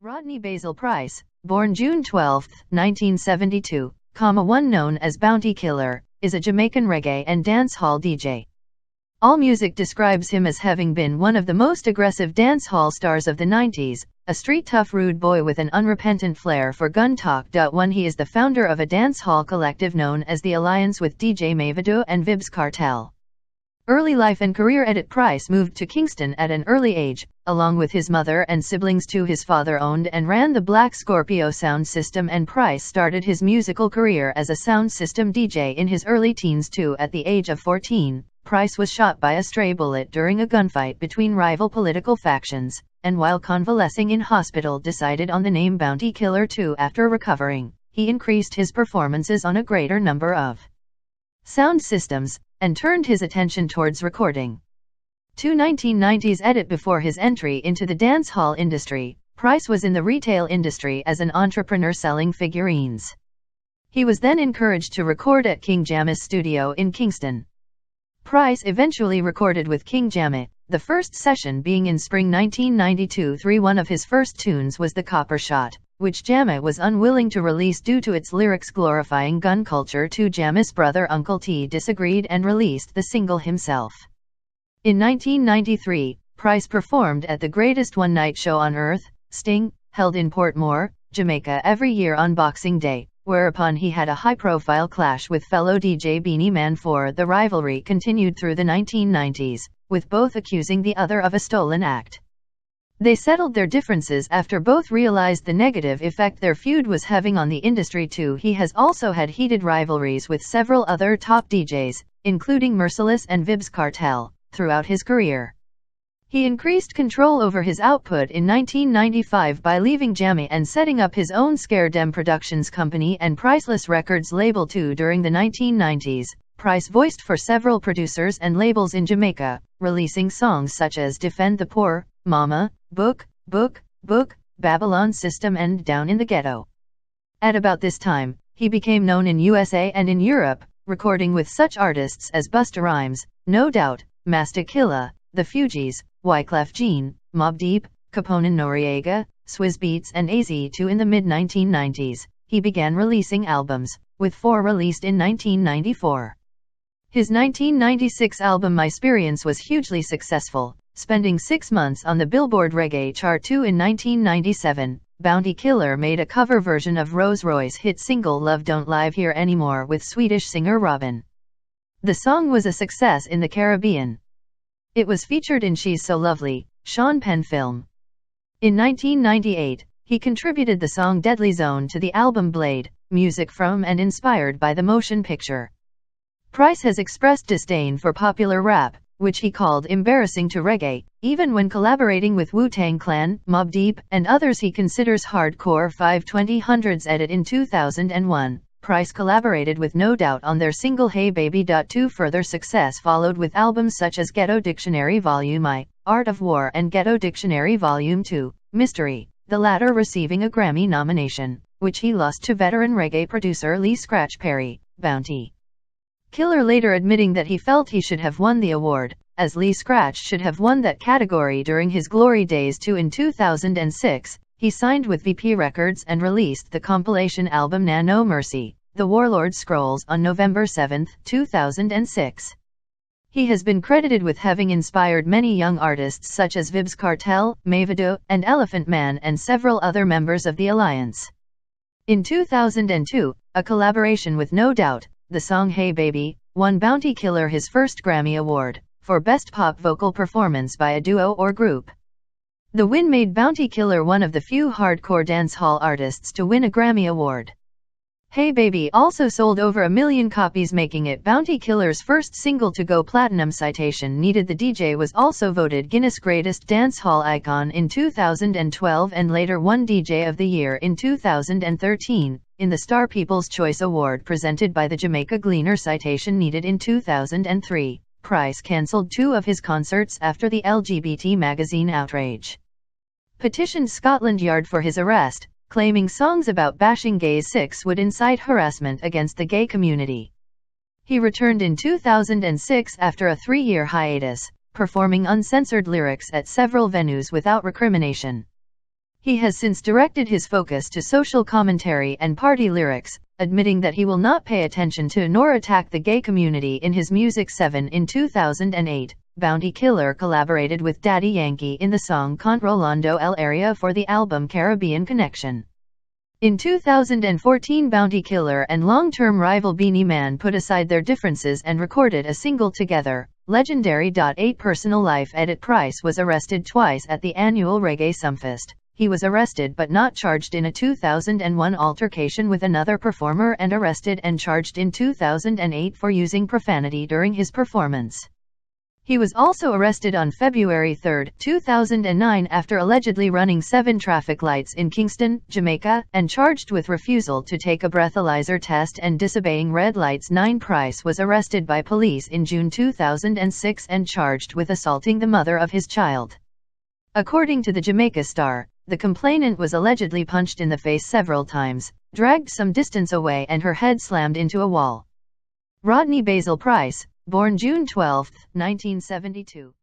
Rodney Basil Price, born June 12, 1972, one known as Bounty Killer, is a Jamaican reggae and dancehall DJ. AllMusic describes him as having been one of the most aggressive dancehall stars of the 90s, a street-tough rude boy with an unrepentant flair for gun talk. He is the founder of a dancehall collective known as the Alliance with DJ Mavado and Vybz Kartel. Early life and career. Price moved to Kingston at an early age, along with his mother and siblings. His father owned and ran the Black Scorpio sound system, and Price started his musical career as a sound system DJ in his early teens. At the age of 14, Price was shot by a stray bullet during a gunfight between rival political factions, and while convalescing in hospital decided on the name Bounty Killer. After recovering, he increased his performances on a greater number of sound systems, and turned his attention towards recording. 1990s. Before his entry into the dancehall industry, Price was in the retail industry as an entrepreneur selling figurines. He was then encouraged to record at King Jammy's studio in Kingston. Price eventually recorded with King Jammy, the first session being in spring 1992. One of his first tunes was The Copper Shot, which Jammy was unwilling to release due to its lyrics glorifying gun culture. Jammy's brother Uncle T disagreed and released the single himself. In 1993, Price performed at the Greatest One Night Show on Earth, Sting, held in Portmore, Jamaica every year on Boxing Day, whereupon he had a high-profile clash with fellow DJ Beenie Man. The rivalry continued through the 1990s, with both accusing the other of a stolen act. They settled their differences after both realized the negative effect their feud was having on the industry. He has also had heated rivalries with several other top DJs, including Merciless and Vybz Kartel, throughout his career. He increased control over his output in 1995 by leaving Jammy and setting up his own Scare Dem Productions company and Priceless Records label. During the 1990s, Price voiced for several producers and labels in Jamaica, releasing songs such as Defend the Poor, Mama, Book, Babylon System and Down in the Ghetto. At about this time, he became known in USA and in Europe, recording with such artists as Busta Rhymes, No Doubt, Master Killa, The Fugees, Wyclef Jean, Mobb Deep, Capone Noriega, Swizz Beatz and AZ2. In the mid-1990s, he began releasing albums, with 4 released in 1994. His 1996 album Mysperience was hugely successful, spending 6 months on the Billboard Reggae chart. In 1997, Bounty Killer made a cover version of Rose Roy's hit single Love Don't Live Here Anymore with Swedish singer Robin. The song was a success in the Caribbean. It was featured in She's So Lovely, Sean Penn film. In 1998, he contributed the song Deadly Zone to the album Blade, music from and inspired by the motion picture. Price has expressed disdain for popular rap, which he called embarrassing to reggae, even when collaborating with Wu-Tang Clan, Mobb Deep, and others he considers hardcore. 520's. In 2001, Price collaborated with No Doubt on their single Hey Baby. Further success followed with albums such as Ghetto Dictionary Volume I, Art of War and Ghetto Dictionary Volume II, Mystery, the latter receiving a Grammy nomination, which he lost to veteran reggae producer Lee Scratch Perry. Bounty Killer later admitting that he felt he should have won the award, as Lee Scratch should have won that category during his glory days. In 2006, he signed with VP Records and released the compilation album Nah No Mercy, The Warlord Scrolls on November 7, 2006. He has been credited with having inspired many young artists such as Vybz Kartel, Mavado, and Elephant Man and several other members of the Alliance. In 2002, a collaboration with No Doubt, the song Hey Baby, won Bounty Killer his first Grammy Award, for Best Pop Vocal Performance by a Duo or Group. The win made Bounty Killer one of the few hardcore dancehall artists to win a Grammy Award. Hey Baby also sold over 1 million copies, making it Bounty Killer's first single to go platinum. Citation needed. The DJ was also voted Guinness Greatest Dancehall Icon in 2012 and later won DJ of the Year in 2013, in the Star People's Choice Award presented by the Jamaica Gleaner. Citation needed. In 2003, Price cancelled 2 of his concerts after the LGBT magazine outrage petitioned Scotland Yard for his arrest, claiming songs about bashing gays 6 would incite harassment against the gay community. He returned in 2006 after a 3-year hiatus, performing uncensored lyrics at several venues without recrimination. He has since directed his focus to social commentary and party lyrics, admitting that he will not pay attention to nor attack the gay community in his music. 7 In 2008, Bounty Killer collaborated with Daddy Yankee in the song Controlando el Area for the album Caribbean Connection. In 2014, Bounty Killer and long-term rival Beenie Man put aside their differences and recorded a single together. Legendary. 8 Personal life. Edit. Price was arrested twice at the annual Reggae Sumfest. He was arrested but not charged in a 2001 altercation with another performer and arrested and charged in 2008 for using profanity during his performance. He was also arrested on February 3, 2009 after allegedly running 7 traffic lights in Kingston, Jamaica, and charged with refusal to take a breathalyzer test and disobeying red lights. 9 Price was arrested by police in June 2006 and charged with assaulting the mother of his child. According to the Jamaica Star, the complainant was allegedly punched in the face several times, dragged some distance away and her head slammed into a wall. Rodney Basil Price, born June 12, 1972.